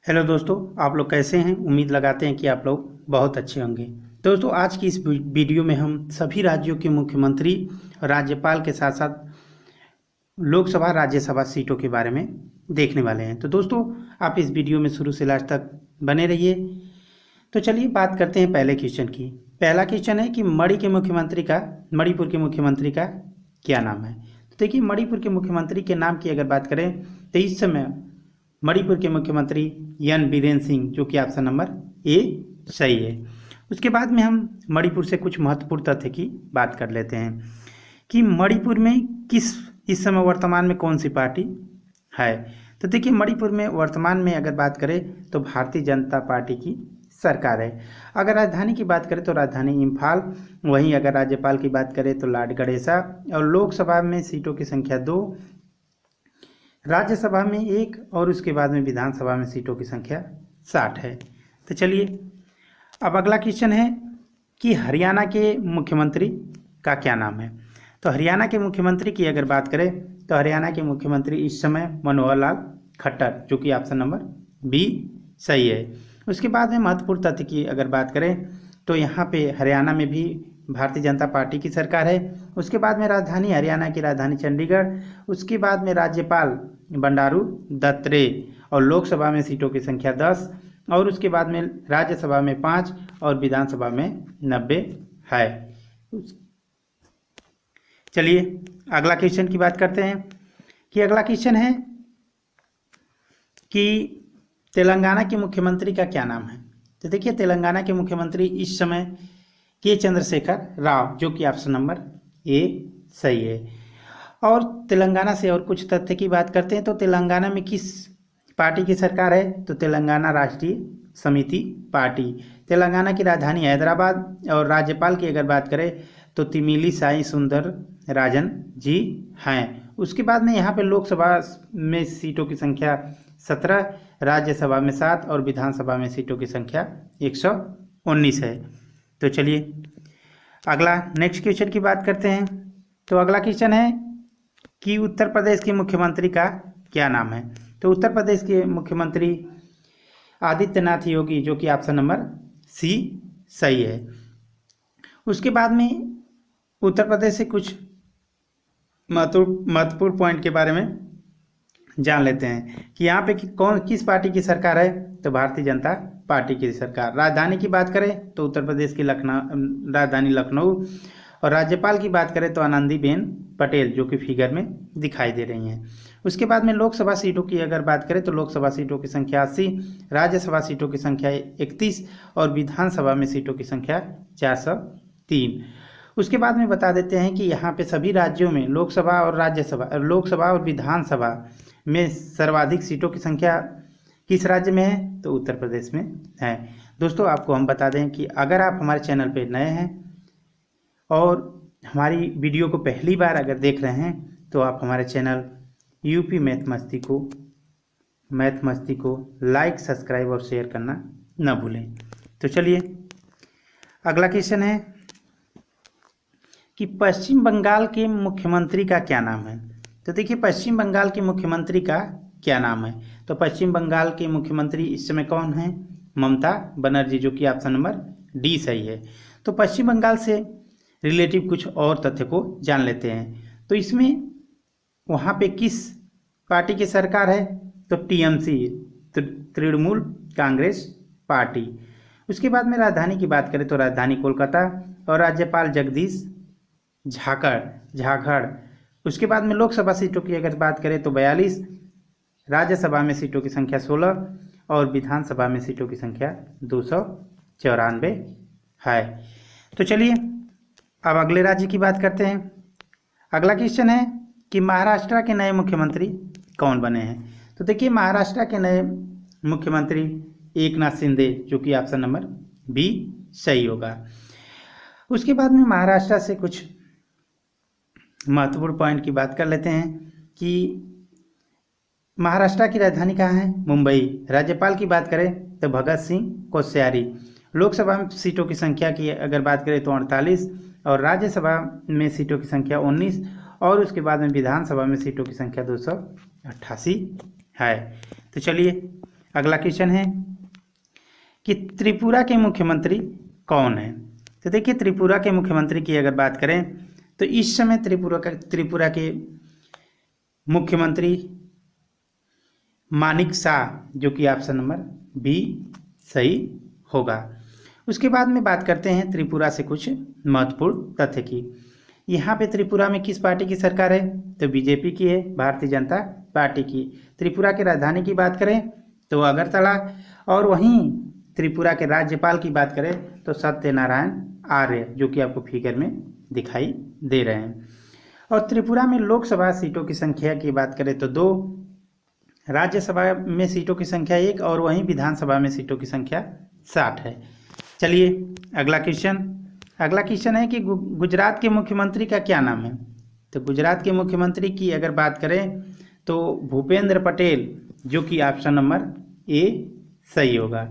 Hello दोस्तों, आप लोग कैसे हैं। उम्मीद लगाते हैं कि आप लोग बहुत अच्छे होंगे। दोस्तों, आज की इस वीडियो में हम सभी राज्यों के मुख्यमंत्री और राज्यपाल के साथ साथ लोकसभा राज्यसभा सीटों के बारे में देखने वाले हैं। तो दोस्तों, आप इस वीडियो में शुरू से लास्ट तक बने रहिए। तो चलिए बात करते हैं पहले क्वेश्चन की। पहला क्वेश्चन है कि मणिपुर के मुख्यमंत्री का क्या नाम है। तो देखिए, मणिपुर के मुख्यमंत्री के नाम की अगर बात करें तो इस समय मणिपुर के मुख्यमंत्री एन बीरेन सिंह, जो कि ऑप्शन नंबर ए सही है। उसके बाद में हम मणिपुर से कुछ महत्वपूर्ण तथ्य की बात कर लेते हैं कि मणिपुर में इस समय वर्तमान में कौन सी पार्टी है। तो देखिए, मणिपुर में वर्तमान में अगर बात करें तो भारतीय जनता पार्टी की सरकार है। अगर राजधानी की बात करें तो राजधानी इम्फाल, वहीं अगर राज्यपाल की बात करें तो लार्ड गणेशा, और लोकसभा में सीटों की संख्या 2, राज्यसभा में 1 और उसके बाद में विधानसभा में सीटों की संख्या 60 है। तो चलिए अब अगला क्वेश्चन है कि हरियाणा के मुख्यमंत्री का क्या नाम है। तो हरियाणा के मुख्यमंत्री की अगर बात करें तो हरियाणा के मुख्यमंत्री इस समय मनोहर लाल खट्टर, जो कि ऑप्शन नंबर बी सही है। उसके बाद में महत्वपूर्ण तथ्य की अगर बात करें तो यहाँ पे हरियाणा में भी भारतीय जनता पार्टी की सरकार है। उसके बाद में राजधानी हरियाणा की राजधानी चंडीगढ़, उसके बाद में राज्यपाल बंडारू दत्तात्रेय, और लोकसभा में सीटों की संख्या 10, और उसके बाद में राज्यसभा में 5 और विधानसभा में 90 है। चलिए अगला क्वेश्चन की बात करते हैं कि अगला क्वेश्चन है कि तेलंगाना के मुख्यमंत्री का क्या नाम है। तो देखिए, तेलंगाना के मुख्यमंत्री इस समय के चंद्रशेखर राव, जो कि ऑप्शन नंबर ए सही है। और तेलंगाना से और कुछ तथ्य की बात करते हैं तो तेलंगाना में किस पार्टी की सरकार है। तो तेलंगाना राष्ट्रीय समिति पार्टी। तेलंगाना की राजधानी हैदराबाद, और राज्यपाल की अगर बात करें तो तिमिली साई सुंदर राजन जी हैं। उसके बाद में यहाँ पे लोकसभा में सीटों की संख्या 17, राज्यसभा में 7 और विधानसभा में सीटों की संख्या 119 है। तो चलिए अगला नेक्स्ट क्वेश्चन की बात करते हैं। तो अगला क्वेश्चन है कि उत्तर प्रदेश के मुख्यमंत्री का क्या नाम है। तो उत्तर प्रदेश के मुख्यमंत्री आदित्यनाथ योगी, जो कि ऑप्शन नंबर सी सही है। उसके बाद में उत्तर प्रदेश से कुछ महत्वपूर्ण पॉइंट के बारे में जान लेते हैं कि यहाँ पे किस पार्टी की सरकार है। तो भारतीय जनता पार्टी की सरकार। राजधानी की बात करें तो उत्तर प्रदेश की राजधानी लखनऊ, और राज्यपाल की बात करें तो आनंदीबेन पटेल, जो कि फिगर में दिखाई दे रही हैं। उसके बाद में लोकसभा सीटों की अगर बात करें तो लोकसभा सीटों की संख्या 80, राज्यसभा सीटों की संख्या 31 और विधानसभा में सीटों की संख्या 403। उसके बाद में बता देते हैं कि यहाँ पे सभी राज्यों में लोकसभा और विधानसभा में सर्वाधिक सीटों की संख्या किस राज्य में है। तो उत्तर प्रदेश में है। दोस्तों, आपको हम बता दें कि अगर आप हमारे चैनल पर नए हैं और हमारी वीडियो को पहली बार अगर देख रहे हैं तो आप हमारे चैनल यूपी मैथ मस्ती को लाइक, सब्सक्राइब और शेयर करना न भूलें। तो चलिए अगला क्वेश्चन है कि पश्चिम बंगाल के मुख्यमंत्री का क्या नाम है। तो देखिए, पश्चिम बंगाल के मुख्यमंत्री का क्या नाम है। तो पश्चिम बंगाल के मुख्यमंत्री इस समय कौन है। ममता बनर्जी, जो कि ऑप्शन नंबर डी सही है। तो पश्चिम बंगाल से रिलेटिव कुछ और तथ्य को जान लेते हैं। तो इसमें वहाँ पे किस पार्टी की सरकार है। तो टीएमसी, तृणमूल कांग्रेस पार्टी। उसके बाद में राजधानी की बात करें तो राजधानी कोलकाता, और राज्यपाल जगदीश झाकड़। उसके बाद में लोकसभा सीटों की अगर बात करें तो 42, राज्यसभा में सीटों की संख्या 16 और विधानसभा में सीटों की संख्या 294 है। तो चलिए अब अगले राज्य की बात करते हैं। अगला क्वेश्चन है कि महाराष्ट्र के नए मुख्यमंत्री कौन बने हैं। तो देखिए, महाराष्ट्र के नए मुख्यमंत्री एकनाथ शिंदे, जो कि ऑप्शन नंबर बी सही होगा। उसके बाद में महाराष्ट्र से कुछ महत्वपूर्ण पॉइंट की बात कर लेते हैं कि महाराष्ट्र की राजधानी कहाँ है। मुंबई। राज्यपाल की बात करें तो भगत सिंह कोश्यारी। लोकसभा में सीटों की संख्या की अगर बात करें तो 48, और राज्यसभा में सीटों की संख्या 19, और उसके बाद में विधानसभा में सीटों की संख्या 288 है। तो चलिए अगला क्वेश्चन है कि त्रिपुरा के मुख्यमंत्री कौन है। तो देखिए त्रिपुरा के मुख्यमंत्री की अगर बात करें तो इस समय त्रिपुरा के मुख्यमंत्री मानिक शाह, जो कि ऑप्शन नंबर बी सही होगा। उसके बाद में बात करते हैं त्रिपुरा से कुछ महत्वपूर्ण तथ्य की। यहाँ पे त्रिपुरा में किस पार्टी की सरकार है, तो बीजेपी की है, भारतीय जनता पार्टी की। त्रिपुरा की राजधानी की बात करें तो अगरतला, और वहीं त्रिपुरा के राज्यपाल की बात करें तो सत्यनारायण आर्य, जो कि आपको फिगर में दिखाई दे रहे हैं। और त्रिपुरा में लोकसभा सीटों की संख्या की बात करें तो 2, राज्यसभा में सीटों की संख्या 1 और वहीं विधानसभा में सीटों की संख्या 60 है। चलिए अगला क्वेश्चन है कि गुजरात के मुख्यमंत्री का क्या नाम है। तो गुजरात के मुख्यमंत्री की अगर बात करें तो भूपेंद्र पटेल, जो कि ऑप्शन नंबर ए सही होगा।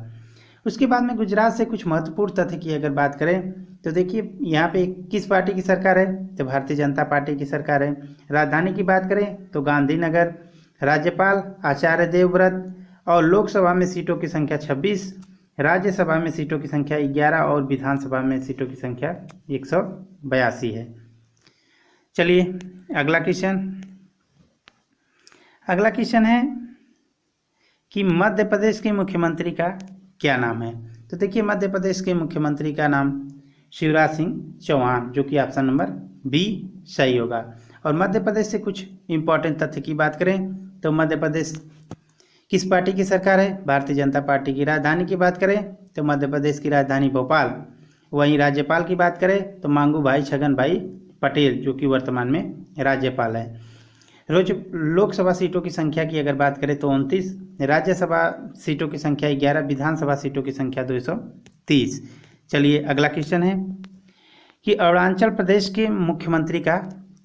उसके बाद में गुजरात से कुछ महत्वपूर्ण तथ्य की अगर बात करें तो देखिए यहाँ पे किस पार्टी की सरकार है, तो भारतीय जनता पार्टी की सरकार है। राजधानी की बात करें तो गांधीनगर, राज्यपाल आचार्य देवव्रत, और लोकसभा में सीटों की संख्या 26, राज्यसभा में सीटों की संख्या 11 और विधानसभा में सीटों की संख्या 182 है। चलिए अगला क्वेश्चन है कि मध्य प्रदेश के मुख्यमंत्री का क्या नाम है। तो देखिए मध्य प्रदेश के मुख्यमंत्री का नाम शिवराज सिंह चौहान, जो कि ऑप्शन नंबर बी सही होगा। और मध्य प्रदेश से कुछ इंपॉर्टेंट तथ्य की बात करें तो मध्य प्रदेश किस पार्टी की सरकार है, भारतीय जनता पार्टी की। राजधानी की बात करें तो मध्य प्रदेश की राजधानी भोपाल। वहीं राज्यपाल की बात करें तो मांगू भाई छगन भाई पटेल, जो कि वर्तमान में राज्यपाल है। लोकसभा सीटों की संख्या की अगर बात करें तो 29, राज्यसभा सीटों की संख्या 11, विधानसभा सीटों की संख्या 230। चलिए अगला क्वेश्चन है कि अरुणाचल प्रदेश के मुख्यमंत्री का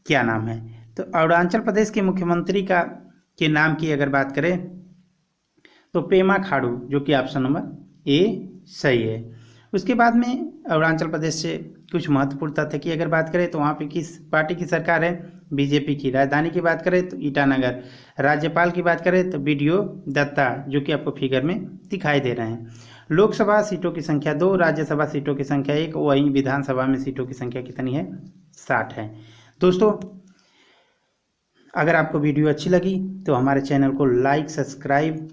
क्या नाम है। तो अरुणाचल प्रदेश के मुख्यमंत्री के नाम की अगर बात करें तो पेमा खांडू, जो कि ऑप्शन नंबर ए सही है। उसके बाद में अरुणाचल प्रदेश से कुछ महत्वपूर्ण तथ्य की अगर बात करें तो वहाँ पे किस पार्टी की सरकार है, बीजेपी की। राजधानी की बात करें तो ईटानगर, राज्यपाल की बात करें तो BDO दत्ता, जो कि आपको फिगर में दिखाई दे रहे हैं। लोकसभा सीटों की संख्या 2, राज्यसभा सीटों की संख्या 1, वहीं विधानसभा में सीटों की संख्या कितनी है, 60 है। दोस्तों अगर आपको वीडियो अच्छी लगी तो हमारे चैनल को लाइक, सब्सक्राइब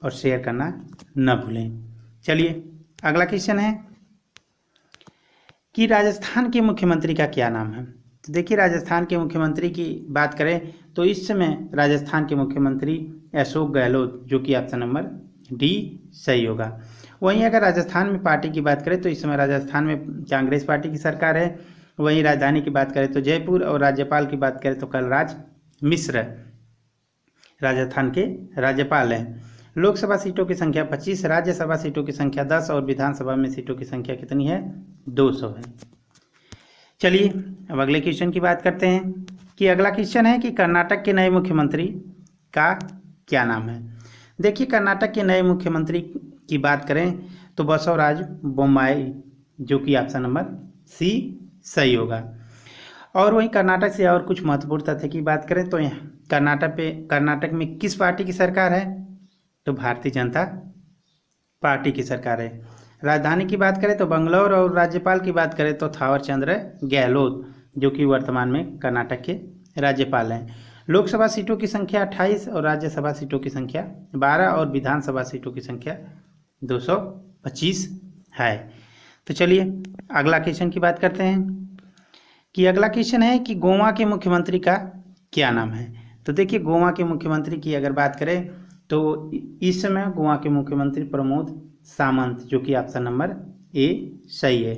और शेयर करना न भूलें। चलिए अगला क्वेश्चन है कि राजस्थान के मुख्यमंत्री का क्या नाम है। तो देखिए राजस्थान के मुख्यमंत्री की बात करें तो इस समय राजस्थान के मुख्यमंत्री अशोक गहलोत, जो कि ऑप्शन नंबर डी सही होगा। वहीं अगर राजस्थान में पार्टी की बात करें तो इस समय राजस्थान में कांग्रेस पार्टी की सरकार है। वहीं राजधानी की बात करें तो जयपुर, और राज्यपाल की बात करें तो कलराज मिश्र राजस्थान के राज्यपाल हैं। लोकसभा सीटों की संख्या 25, राज्यसभा सीटों की संख्या 10 और विधानसभा में सीटों की संख्या कितनी है, 200 है। चलिए अब अगले क्वेश्चन की बात करते हैं कि अगला क्वेश्चन है कि कर्नाटक के नए मुख्यमंत्री का क्या नाम है। देखिए कर्नाटक के नए मुख्यमंत्री की बात करें तो बसवराज बोम्माई, जो कि ऑप्शन नंबर सी सही होगा। और वहीं कर्नाटक से और कुछ महत्वपूर्ण तथ्य की बात करें तो कर्नाटक में किस पार्टी की सरकार है, तो भारतीय जनता पार्टी की सरकार है। राजधानी की बात करें तो बंगलौर, और राज्यपाल की बात करें तो थावर चंद गहलोत, जो कि वर्तमान में कर्नाटक के राज्यपाल हैं। लोकसभा सीटों की संख्या 28 और राज्यसभा सीटों की संख्या 12 और विधानसभा सीटों की संख्या 225 है। तो चलिए अगला क्वेश्चन की बात करते हैं कि अगला क्वेश्चन है कि गोवा के मुख्यमंत्री का क्या नाम है। तो देखिए गोवा के मुख्यमंत्री की अगर बात करें तो इस समय गोवा के मुख्यमंत्री प्रमोद सावंत, जो कि ऑप्शन नंबर ए सही है।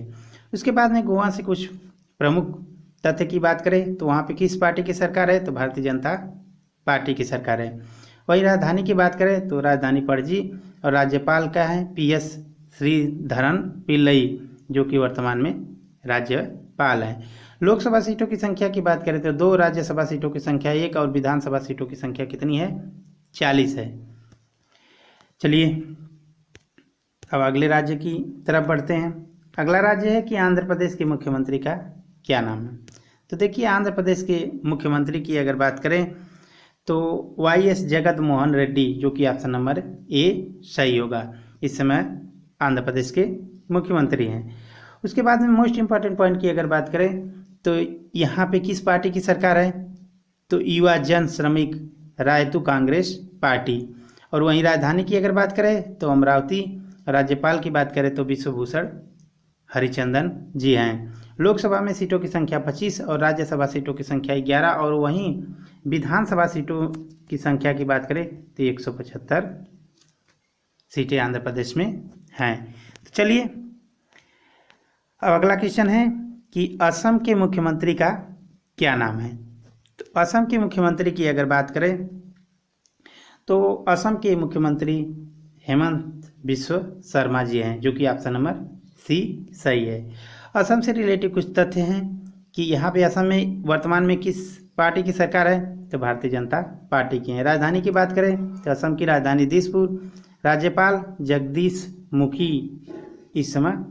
उसके बाद में गोवा से कुछ प्रमुख तथ्य की बात करें तो वहाँ पे किस पार्टी की सरकार है, तो भारतीय जनता पार्टी की सरकार है। वही राजधानी की बात करें तो राजधानी पणजी, और राज्यपाल का है PS श्रीधरन पिल्लई, जो कि वर्तमान में राज्यपाल है। लोकसभा सीटों की संख्या की बात करें तो 2, राज्यसभा सीटों की संख्या 1 और विधानसभा सीटों की संख्या कितनी है, 40 है। चलिए अब अगले राज्य की तरफ बढ़ते हैं। अगला राज्य है कि आंध्र प्रदेश के मुख्यमंत्री का क्या नाम है। तो देखिए आंध्र प्रदेश के मुख्यमंत्री की अगर बात करें तो YS जगत मोहन रेड्डी, जो कि ऑप्शन नंबर ए सही होगा। इस समय आंध्र प्रदेश के मुख्यमंत्री हैं। उसके बाद में मोस्ट इम्पॉर्टेंट पॉइंट की अगर बात करें तो यहाँ पे किस पार्टी की सरकार है, तो युवा जन श्रमिक रायतु कांग्रेस पार्टी। और वहीं राजधानी की अगर बात करें तो अमरावती। राज्यपाल की बात करें तो विश्वभूषण हरिचंदन जी हैं। लोकसभा में सीटों की संख्या 25 और राज्यसभा सीटों की संख्या 11 और वहीं विधानसभा सीटों की संख्या की बात करें तो 175 सीटें आंध्र प्रदेश में हैं। तो चलिए अब अगला क्वेश्चन है कि असम के मुख्यमंत्री का क्या नाम है। तो असम के मुख्यमंत्री की अगर बात करें तो असम के मुख्यमंत्री हेमंत बिस्व शर्मा जी हैं, जो कि ऑप्शन नंबर सी सही है। असम से रिलेटेड कुछ तथ्य हैं कि यहाँ पे असम में वर्तमान में किस पार्टी की सरकार है, तो भारतीय जनता पार्टी की है। राजधानी की बात करें तो असम की राजधानी दिसपुर। राज्यपाल जगदीश मुखी इस समय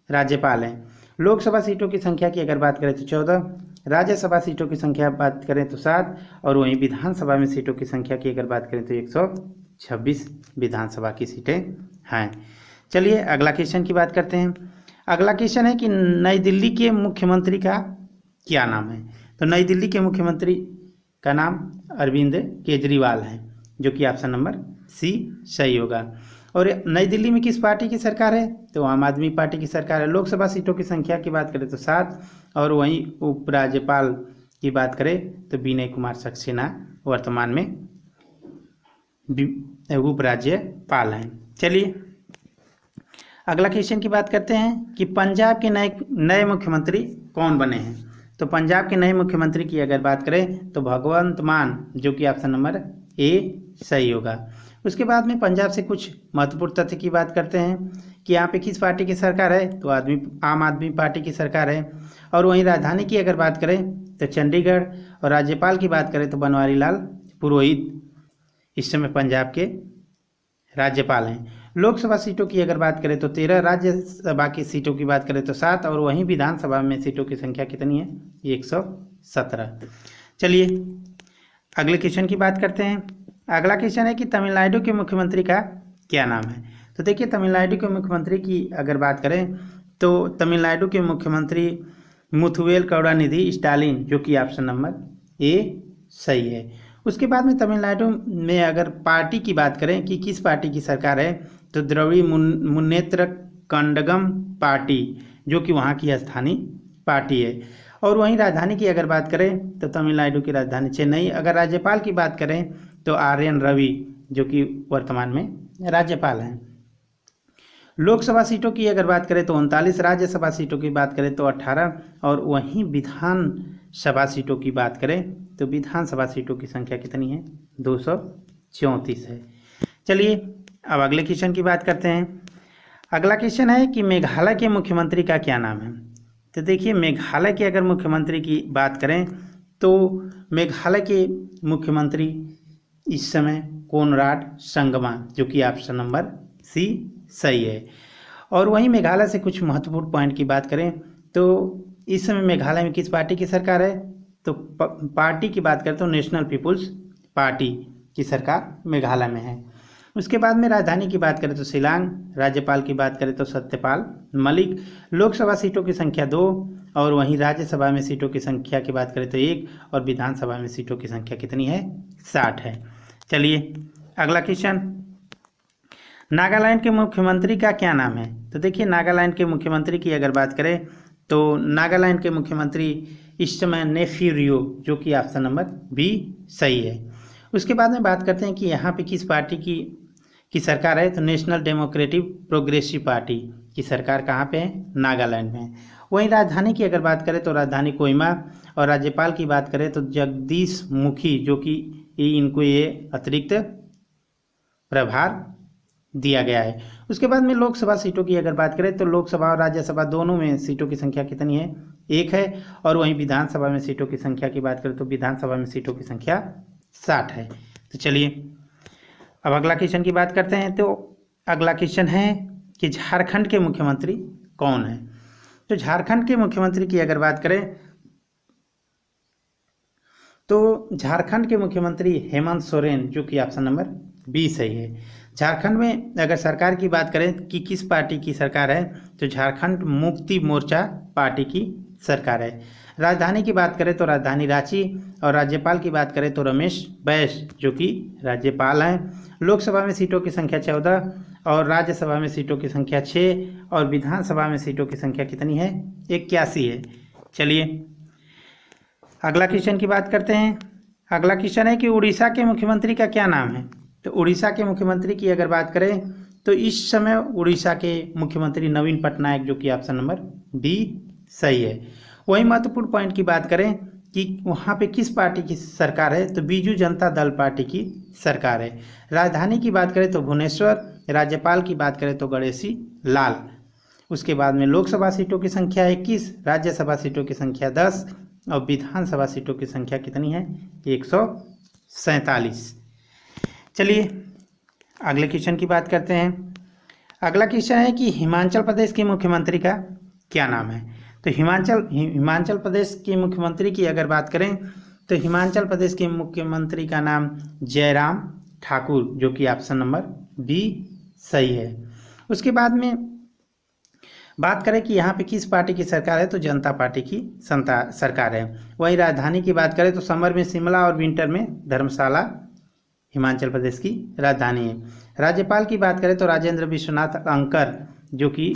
राज्यपाल हैं। लोकसभा सीटों की संख्या की अगर बात करें तो 14, राज्यसभा सीटों की संख्या बात करें तो 7 और वहीं विधानसभा में सीटों की संख्या की अगर बात करें तो 126 विधानसभा की सीटें हैं। चलिए अगला क्वेश्चन की बात करते हैं। अगला क्वेश्चन है कि नई दिल्ली के मुख्यमंत्री का क्या नाम है। तो नई दिल्ली के मुख्यमंत्री का नाम अरविंद केजरीवाल है, जो कि ऑप्शन नंबर सी सही होगा। और नई दिल्ली में किस पार्टी की सरकार है, तो आम आदमी पार्टी की सरकार है। लोकसभा सीटों की संख्या की बात करें तो 7 और वहीं उपराज्यपाल की बात करें तो विनय कुमार सक्सेना वर्तमान में उपराज्यपाल हैं। चलिए अगला क्वेश्चन की बात करते हैं कि पंजाब के नए मुख्यमंत्री कौन बने हैं। तो पंजाब के नए मुख्यमंत्री की अगर बात करें तो भगवंत मान, जो कि ऑप्शन नंबर ए सही होगा। उसके बाद में पंजाब से कुछ महत्वपूर्ण तथ्य की बात करते हैं कि यहाँ पे किस पार्टी की सरकार है, तो आम आदमी पार्टी की सरकार है। और वहीं राजधानी की अगर बात करें तो चंडीगढ़ और राज्यपाल की बात करें तो बनवारी लाल पुरोहित इस समय पंजाब के राज्यपाल हैं। लोकसभा सीटों की अगर बात करें तो 13, राज्यसभा की सीटों की बात करें तो 7 और वहीं विधानसभा में सीटों की संख्या कितनी है, 117। चलिए अगले क्वेश्चन की बात करते हैं। अगला क्वेश्चन है कि तमिलनाडु के मुख्यमंत्री का क्या नाम है। तो देखिए तमिलनाडु के मुख्यमंत्री की अगर बात करें तो तमिलनाडु के मुख्यमंत्री मुथुवेल करुणानिधि स्टालिन, जो कि ऑप्शन नंबर ए सही है। उसके बाद में तमिलनाडु में अगर पार्टी की बात करें कि किस पार्टी की सरकार है, तो द्रविड़ मुन्नेत्र कड़गम पार्टी, जो कि वहाँ की स्थानीय पार्टी है। और वहीं राजधानी की अगर बात करें तो तमिलनाडु की राजधानी चेन्नई। अगर राज्यपाल की बात करें तो RN रवि, जो कि वर्तमान में राज्यपाल हैं। लोकसभा सीटों की अगर बात करें तो 39, राज्यसभा सीटों की बात करें तो 18 और वहीं विधानसभा सीटों की बात करें तो विधानसभा सीटों की संख्या कितनी है, 234 है। चलिए अब अगले क्वेश्चन की बात करते हैं। अगला क्वेश्चन है कि मेघालय के मुख्यमंत्री का क्या नाम है। तो देखिए मेघालय के अगर मुख्यमंत्री की बात करें तो मेघालय के मुख्यमंत्री इस समय कोनराड संगमा, जो कि ऑप्शन नंबर सी सही है। और वहीं मेघालय से कुछ महत्वपूर्ण पॉइंट की बात करें तो इस समय मेघालय में किस पार्टी की सरकार है, तो पार्टी की बात करें तो नेशनल पीपुल्स पार्टी की सरकार मेघालय में है। उसके बाद में राजधानी की बात करें तो शिलांग, राज्यपाल की बात करें तो सत्यपाल मलिक। लोकसभा सीटों की संख्या 2 और वहीं राज्यसभा में सीटों की संख्या की बात करें तो 1 और विधानसभा में सीटों की संख्या कितनी है, 60 है। चलिए अगला क्वेश्चन, नागालैंड के मुख्यमंत्री का क्या नाम है। तो देखिए नागालैंड के मुख्यमंत्री की अगर बात करें तो नागालैंड के मुख्यमंत्री इस समय नेफ्यू रियो, जो कि ऑप्शन नंबर बी सही है। उसके बाद में बात करते हैं कि यहाँ पे किस पार्टी की सरकार है, तो नेशनल डेमोक्रेटिक प्रोग्रेसिव पार्टी की सरकार कहाँ पे है, नागालैंड में। वहीं राजधानी की अगर बात करें तो राजधानी कोहिमा और राज्यपाल की बात करें तो जगदीश मुखी, जो कि इनको ये अतिरिक्त प्रभार दिया गया है। उसके बाद में लोकसभा सीटों की अगर बात करें तो लोकसभा और राज्यसभा दोनों में सीटों की संख्या कितनी है, 1 है। और वहीं विधानसभा में सीटों की संख्या की बात करें तो विधानसभा में सीटों की संख्या 60 है। तो चलिए अब अगला क्वेश्चन की बात करते हैं। तो अगला क्वेश्चन है कि झारखंड के मुख्यमंत्री कौन है। तो झारखंड के मुख्यमंत्री की अगर बात करें तो झारखंड के मुख्यमंत्री हेमंत सोरेन, जो कि ऑप्शन नंबर बी सही है। झारखंड में अगर सरकार की बात करें कि किस पार्टी की सरकार है, तो झारखंड मुक्ति मोर्चा पार्टी की सरकार है। राजधानी की बात करें तो राजधानी रांची, और राज्यपाल की बात करें तो रमेश बैस, जो कि राज्यपाल हैं। लोकसभा में सीटों की संख्या 14 और राज्यसभा में सीटों की संख्या 6 और विधानसभा में सीटों की संख्या कितनी है? 81 है। चलिए अगला क्वेश्चन की बात करते हैं। अगला क्वेश्चन है कि उड़ीसा के मुख्यमंत्री का क्या नाम है? तो उड़ीसा के मुख्यमंत्री की अगर बात करें तो इस समय उड़ीसा के मुख्यमंत्री नवीन पटनायक, जो कि ऑप्शन नंबर बी सही है। वही महत्वपूर्ण पॉइंट की बात करें कि वहाँ पे किस पार्टी की सरकार है, तो बीजू जनता दल पार्टी की सरकार है। राजधानी की बात करें तो भुवनेश्वर, राज्यपाल की बात करें तो गणेशी लाल। उसके बाद में लोकसभा सीटों की संख्या 21, राज्यसभा सीटों की संख्या 10 और विधानसभा सीटों की संख्या कितनी है? 147। चलिए अगले क्वेश्चन की बात करते हैं। अगला क्वेश्चन है कि हिमाचल प्रदेश के मुख्यमंत्री का क्या नाम है? तो हिमाचल प्रदेश के मुख्यमंत्री की अगर बात करें तो हिमाचल प्रदेश के मुख्यमंत्री का नाम जयराम ठाकुर, जो कि ऑप्शन नंबर बी सही है। उसके बाद में बात करें कि यहाँ पे किस पार्टी की सरकार है, तो जनता पार्टी की सरकार है। वहीं राजधानी की बात करें तो समर में शिमला और विंटर में धर्मशाला हिमाचल प्रदेश की राजधानी है। राज्यपाल की बात करें तो राजेंद्र विश्वनाथ अंकर, जो कि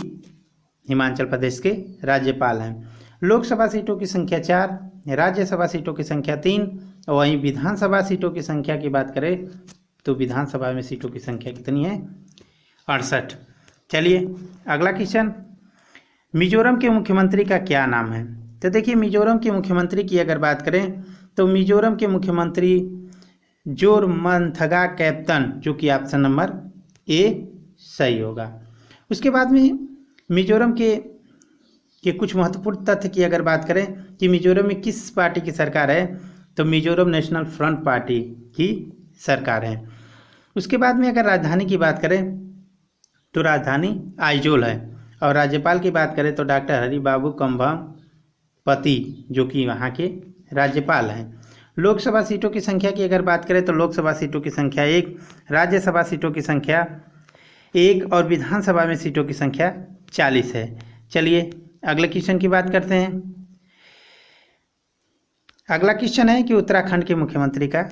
हिमाचल प्रदेश के राज्यपाल हैं। लोकसभा सीटों की संख्या 4, राज्यसभा सीटों की संख्या 3 और वहीं विधानसभा सीटों की संख्या की बात करें तो विधानसभा में सीटों की संख्या कितनी है? 68। चलिए अगला क्वेश्चन, मिजोरम के मुख्यमंत्री का क्या नाम है? तो देखिए मिजोरम के मुख्यमंत्री की अगर बात करें तो मिजोरम के मुख्यमंत्री जोरमथंगा कैप्टन, जो कि ऑप्शन नंबर ए सही होगा। उसके बाद में मिजोरम के कुछ महत्वपूर्ण तथ्य की अगर बात करें कि मिजोरम में किस पार्टी की सरकार है, तो मिजोरम नेशनल फ्रंट पार्टी की सरकार है। उसके बाद में अगर राजधानी की बात करें तो राजधानी आइजोल है। और राज्यपाल की बात करें तो डॉक्टर हरिबाबू कंभापति, जो कि वहाँ के राज्यपाल हैं। लोकसभा सीटों की संख्या की अगर बात करें तो लोकसभा सीटों की संख्या 1, राज्यसभा सीटों की संख्या 1 और विधानसभा में सीटों की संख्या 40 है। चलिए अगले क्वेश्चन की बात करते हैं। अगला क्वेश्चन है कि उत्तराखंड के मुख्यमंत्री का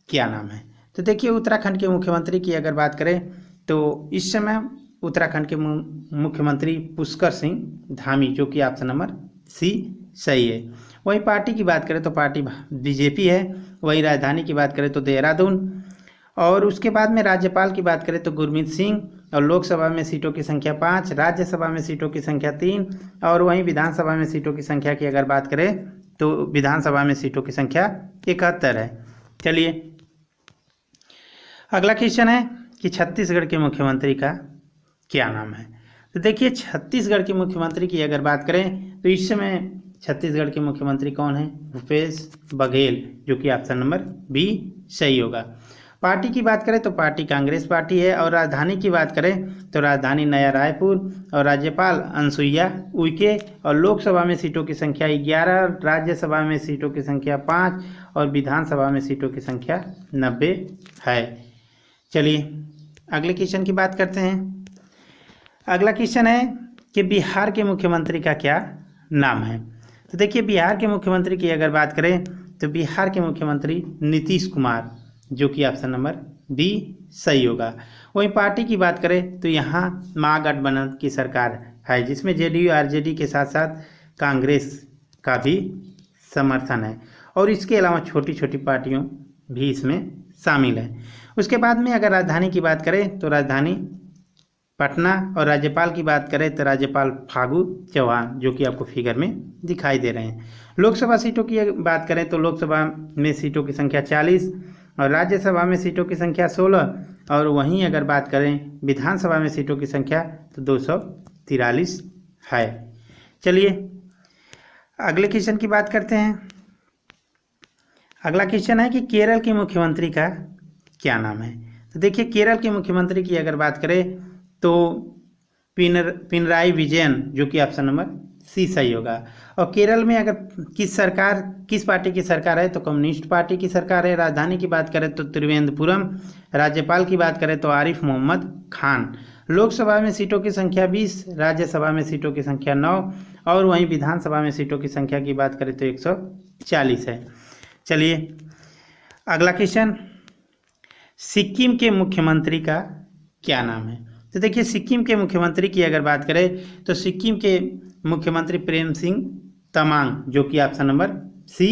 क्या नाम है? तो देखिए उत्तराखंड के मुख्यमंत्री की अगर बात करें तो इस समय उत्तराखंड के मुख्यमंत्री पुष्कर सिंह धामी, जो कि ऑप्शन नंबर सी सही है। वही पार्टी की बात करें तो पार्टी बीजेपी है। वही राजधानी की बात करें तो देहरादून। और उसके बाद में राज्यपाल की बात करें तो गुरमीत सिंह और लोकसभा में सीटों की संख्या 5, राज्यसभा में सीटों की संख्या 3 और वहीं विधानसभा में सीटों की संख्या की अगर बात करें तो विधानसभा में सीटों की संख्या 71 है। चलिए अगला क्वेश्चन है कि छत्तीसगढ़ के मुख्यमंत्री का क्या नाम है? तो देखिए छत्तीसगढ़ के मुख्यमंत्री की अगर बात करें तो इस समय छत्तीसगढ़ के मुख्यमंत्री कौन है? भूपेश बघेल, जो कि ऑप्शन नंबर बी सही होगा। पार्टी की बात करें तो पार्टी कांग्रेस पार्टी है। और राजधानी की बात करें तो राजधानी नया रायपुर और राज्यपाल अनुसुईया उइके और लोकसभा में सीटों की संख्या 11, राज्यसभा में सीटों की संख्या 5 और विधानसभा में सीटों की संख्या 90 है। चलिए अगले क्वेश्चन की बात करते हैं। अगला क्वेश्चन है कि बिहार के मुख्यमंत्री का क्या नाम है? तो देखिए बिहार के मुख्यमंत्री की अगर बात करें तो बिहार के मुख्यमंत्री नीतीश कुमार, जो कि ऑप्शन नंबर बी सही होगा। वहीं पार्टी की बात करें तो यहाँ महागठबंधन की सरकार है, जिसमें जेडीयू आरजेडी के साथ साथ कांग्रेस का भी समर्थन है और इसके अलावा छोटी छोटी पार्टियों भी इसमें शामिल है। उसके बाद में अगर राजधानी की बात करें तो राजधानी पटना और राज्यपाल की बात करें तो राज्यपाल फागू चौहान, जो कि आपको फिगर में दिखाई दे रहे हैं। लोकसभा सीटों की बात करें तो लोकसभा में सीटों की संख्या 40 और राज्यसभा में सीटों की संख्या 16 और वहीं अगर बात करें विधानसभा में सीटों की संख्या तो 243 है। चलिए अगले क्वेश्चन की बात करते हैं। अगला क्वेश्चन है कि केरल के मुख्यमंत्री का क्या नाम है? तो देखिए केरल के मुख्यमंत्री की अगर बात करें तो पिनराई विजयन, जो कि ऑप्शन नंबर सी सही होगा। और केरल में अगर किस पार्टी की सरकार है तो कम्युनिस्ट पार्टी की सरकार है। राजधानी की बात करें तो त्रिवेंद्रपुरम। राज्यपाल की बात करें तो आरिफ मोहम्मद खान। लोकसभा में सीटों की संख्या 20, राज्यसभा में सीटों की संख्या 9 और वहीं विधानसभा में सीटों की संख्या की बात करें तो 140 है। चलिए अगला क्वेश्चन, सिक्किम के मुख्यमंत्री का क्या नाम है? तो देखिए सिक्किम के मुख्यमंत्री की अगर बात करें तो सिक्किम के मुख्यमंत्री प्रेम सिंह तमांग, जो कि ऑप्शन नंबर सी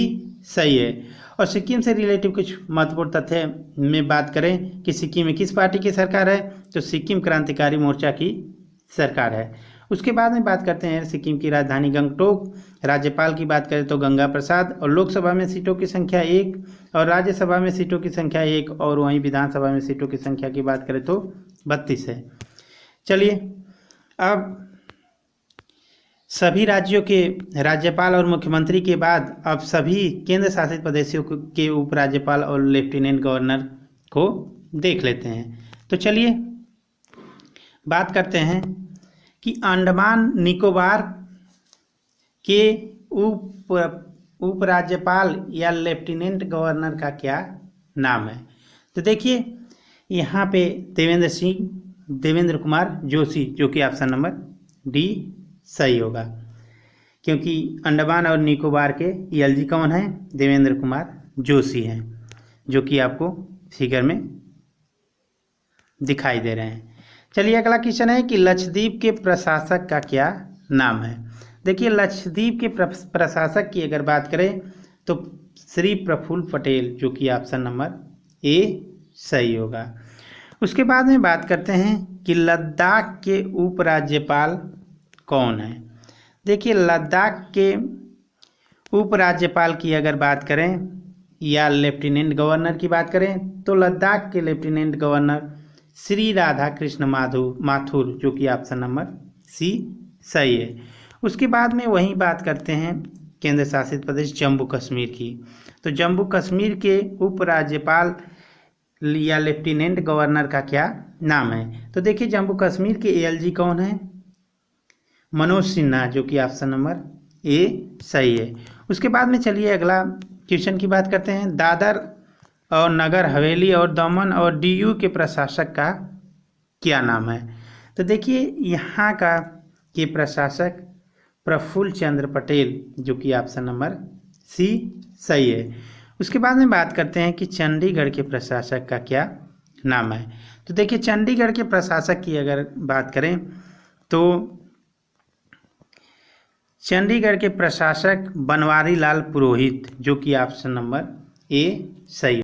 सही है। और सिक्किम से रिलेटिव कुछ महत्वपूर्ण तथ्य में बात करें कि सिक्किम में किस पार्टी की सरकार है तो सिक्किम क्रांतिकारी मोर्चा की सरकार है। उसके बाद में बात करते हैं सिक्किम की राजधानी गंगटोक। राज्यपाल की बात करें तो गंगा प्रसाद। और लोकसभा में सीटों की संख्या 1 और राज्यसभा में सीटों की संख्या 1 और वहीं विधानसभा में सीटों की संख्या की बात करें तो 32 है। चलिए अब सभी राज्यों के राज्यपाल और मुख्यमंत्री के बाद अब सभी केंद्र शासित प्रदेशों के उपराज्यपाल और लेफ्टिनेंट गवर्नर को देख लेते हैं। तो चलिए बात करते हैं कि अंडमान निकोबार के उपराज्यपाल या लेफ्टिनेंट गवर्नर का क्या नाम है? तो देखिए यहाँ पे देवेंद्र कुमार जोशी, जो कि ऑप्शन नंबर डी सही होगा, क्योंकि अंडमान और निकोबार के एलजी कौन है? देवेंद्र कुमार जोशी हैं, जो कि आपको फिगर में दिखाई दे रहे हैं। चलिए अगला क्वेश्चन है कि लक्षद्वीप के प्रशासक का क्या नाम है? देखिए लक्षद्वीप के प्रशासक की अगर बात करें तो श्री प्रफुल्ल पटेल, जो कि ऑप्शन नंबर ए सही होगा। उसके बाद में बात करते हैं कि लद्दाख के उपराज्यपाल कौन है? देखिए लद्दाख के उपराज्यपाल की अगर बात करें या लेफ्टिनेंट गवर्नर की बात करें तो लद्दाख के लेफ्टिनेंट गवर्नर श्री राधा कृष्ण माथुर, जो कि ऑप्शन नंबर सी सही है। उसके बाद में वहीं बात करते हैं केंद्र शासित प्रदेश जम्मू कश्मीर की। तो जम्मू कश्मीर के उपराज्यपाल या लेफ्टिनेंट गवर्नर का क्या नाम है? तो देखिए जम्मू कश्मीर के एलजी कौन है? मनोज सिन्हा, जो कि ऑप्शन नंबर ए सही है। उसके बाद में चलिए अगला क्वेश्चन की बात करते हैं। दादर और नगर हवेली और दमन और डीयू के प्रशासक का क्या नाम है? तो देखिए यहाँ का के प्रशासक प्रफुल्ल चंद्र पटेल, जो कि ऑप्शन नंबर सी सही है। उसके बाद में बात करते हैं कि चंडीगढ़ के प्रशासक का क्या नाम है? तो देखिए चंडीगढ़ के प्रशासक की अगर बात करें तो चंडीगढ़ के प्रशासक बनवारी लाल पुरोहित, जो कि ऑप्शन नंबर ए सही